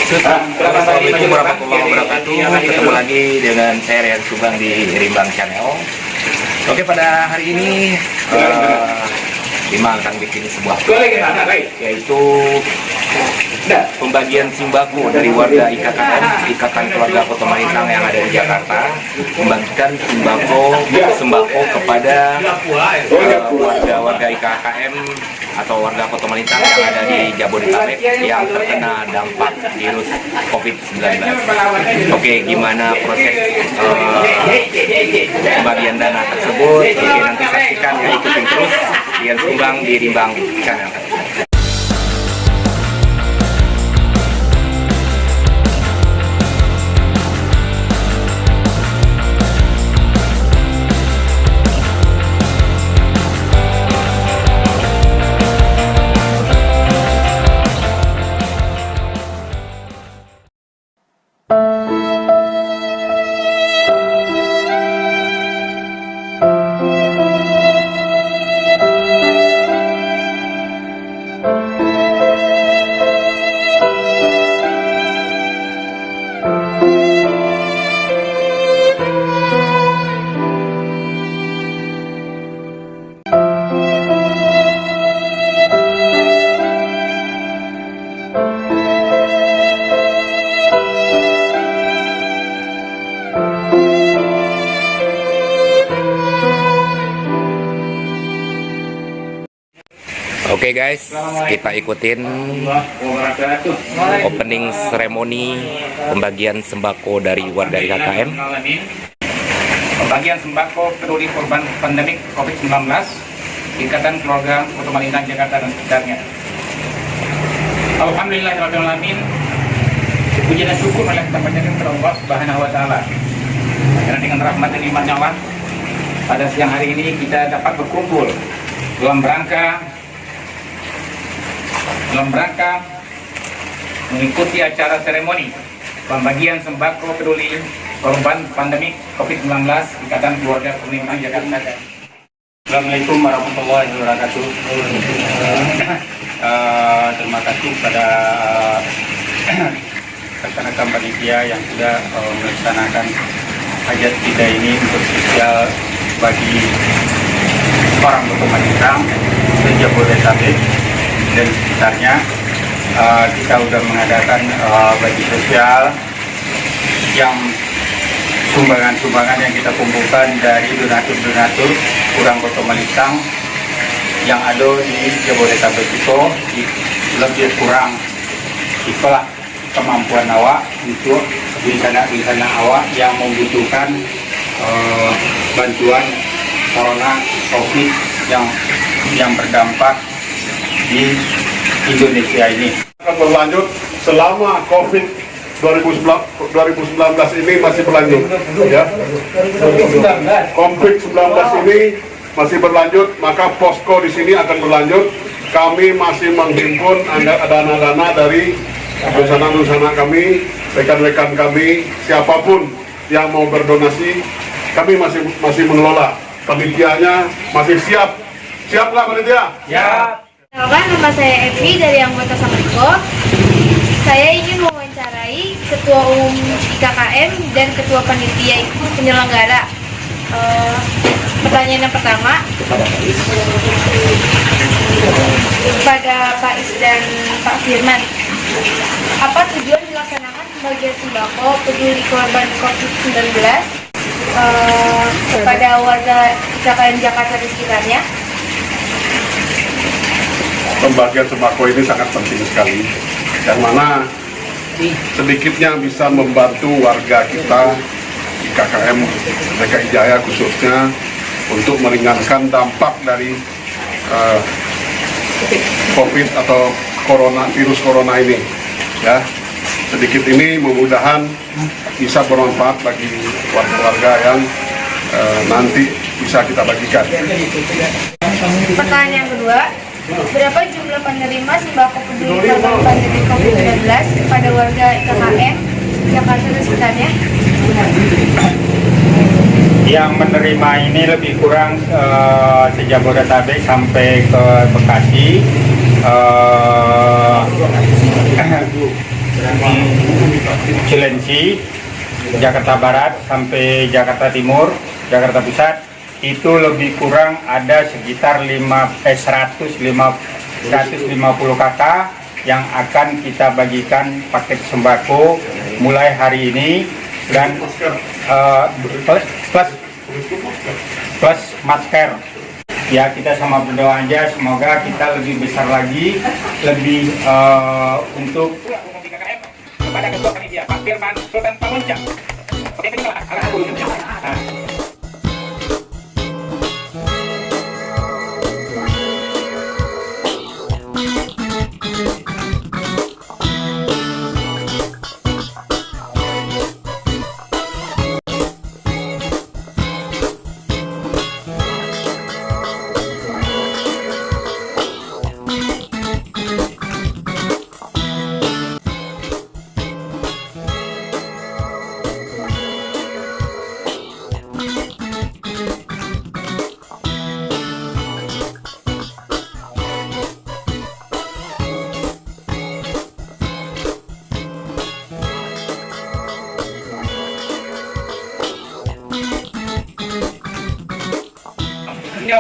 Assalamualaikum warahmatullahi wabarakatuh. Ketemu lagi dengan saya Rian Subang di Rimbang Channel. Oke, pada hari ini Bima akan bikin sebuah yaitu pembagian sembako dari warga Ikatan Keluarga Kota Malintang yang ada di Jakarta, membagikan sembako kepada warga IKKM atau warga Kota Malintang yang ada di Jabodetabek yang terkena dampak virus COVID-19. Oke, gimana proses pembagian dana tersebut? Oke, nanti saksikan ya, ikutin terus Rian Subang di Rimbang Channel. Oke guys, kita ikutin opening ceremony pembagian sembako dari warga IKKM. Pembagian sembako peduli korban pandemik COVID-19 Ikatan Keluarga Kota Malintang Jakarta dan sekitarnya. Alhamdulillahirrahmanirrahim. Puji dan syukur marilah kita panjatkan kepada Allah Subhanahu wa taala. Karena dengan rahmat dan nikmat Allah pada siang hari ini kita dapat berkumpul dalam rangka mengikuti acara seremoni pembagian sembako peduli korban pandemi COVID-19 Ikatan Keluarga Kota Malintang Jakarta. Assalamualaikum warahmatullahi wabarakatuh. Terima kasih kepada rekan-rekan panitia yang sudah melaksanakan hajat kita ini untuk sosial bagi orang Kota Malintang, Jabodetabek dan sekitarnya. Kita sudah mengadakan bagi sosial yang sumbangan-sumbangan yang kita kumpulkan dari donatur-donatur orang Kota Malintang yang ada di Jabodetabek itu lebih kurang itulah kemampuan awak untuk rencana awak yang membutuhkan bantuan corona COVID yang berdampak di Indonesia ini. Akan berlanjut selama COVID 2019 ini masih berlanjut, ya. COVID-19 ini masih berlanjut, maka posko di sini akan berlanjut. Kami masih menghimpun dana-dana dari dusana-dusana kami, rekan-rekan kami, siapapun yang mau berdonasi, kami masih mengelola. Panitianya masih siap. Siap nggak panitia? Ya. Nama saya Evi dari anggota Samariko. Saya ingin mewawancarai Ketua Umum IKKM dan Ketua Panitia Penyelenggara. Pertanyaan yang pertama kepada Pak Is dan Pak Firman, apa tujuan dilaksanakan pembagian sembako peduli korban COVID-19 kepada warga IKKM Jakarta dan sekitarnya? Pembagian sembako ini sangat penting sekali, yang mana sedikitnya bisa membantu warga kita IKKM DKI Jaya khususnya untuk meringankan dampak dari COVID atau virus corona ini. Ya, sedikit ini mudah-mudahan bisa bermanfaat bagi warga-warga yang nanti bisa kita bagikan. Pertanyaan yang kedua, berapa jumlah penerima sembako peduli korban pandemi COVID-19 kepada warga IKKM Jakarta dan sekitarnya? Yang menerima ini lebih kurang se-Jabodetabek sampai ke Bekasi. Cilengsi, Jakarta Barat sampai Jakarta Timur, Jakarta Pusat itu lebih kurang ada sekitar 150 kakak yang akan kita bagikan paket sembako mulai hari ini dan plus masker. Ya, kita sama berdoa aja semoga kita lebih besar lagi, lebih untuk kepada ketua panitia Pak Firman Sultan Pamuncak. Oke, kita arah dulu.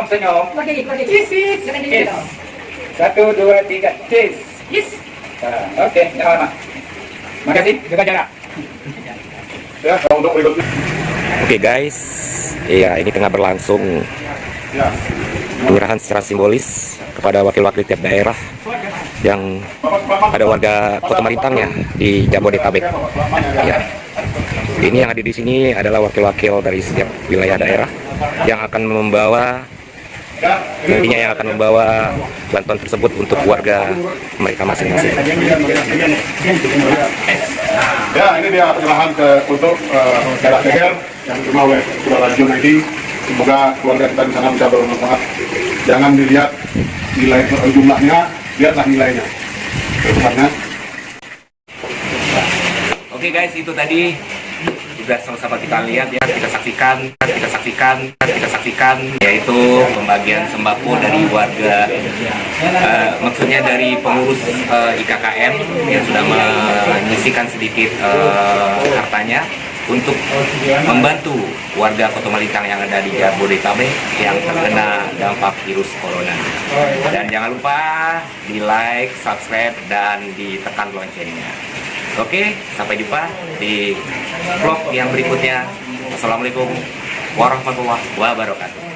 Senyum. Yes. 1, 2, 3, cheese. Yes. Oke, jangan lama. Makasih, jaga jarak. Ya, untuk berikutnya. Oke guys, iya ini tengah berlangsung penyerahan secara simbolis kepada wakil-wakil tiap daerah yang ada warga Kota Marintang ya di Jabodetabek. Ya. Ini yang ada di sini adalah wakil-wakil dari setiap wilayah daerah yang akan membawa bantuan tersebut untuk warga mereka masing-masing. Ya, ini dia penyerahan untuk daerah Ceger yang terima oleh Saudara Junaidi. Semoga keluarga kita di sana bisa bermanfaat. Jangan dilihat nilai jumlahnya, lihatlah nilainya. Oke guys, itu tadi sudah sama-sama kita lihat ya, kita saksikan yaitu pembagian sembako dari warga, maksudnya dari pengurus IKKM yang sudah menyisikan sedikit hartanya untuk membantu warga Kota Marintang yang ada di Jabodetabek yang terkena dampak virus corona. Dan jangan lupa di like, subscribe, dan ditekan loncengnya. Oke, sampai jumpa di vlog yang berikutnya. Assalamualaikum warahmatullahi wabarakatuh.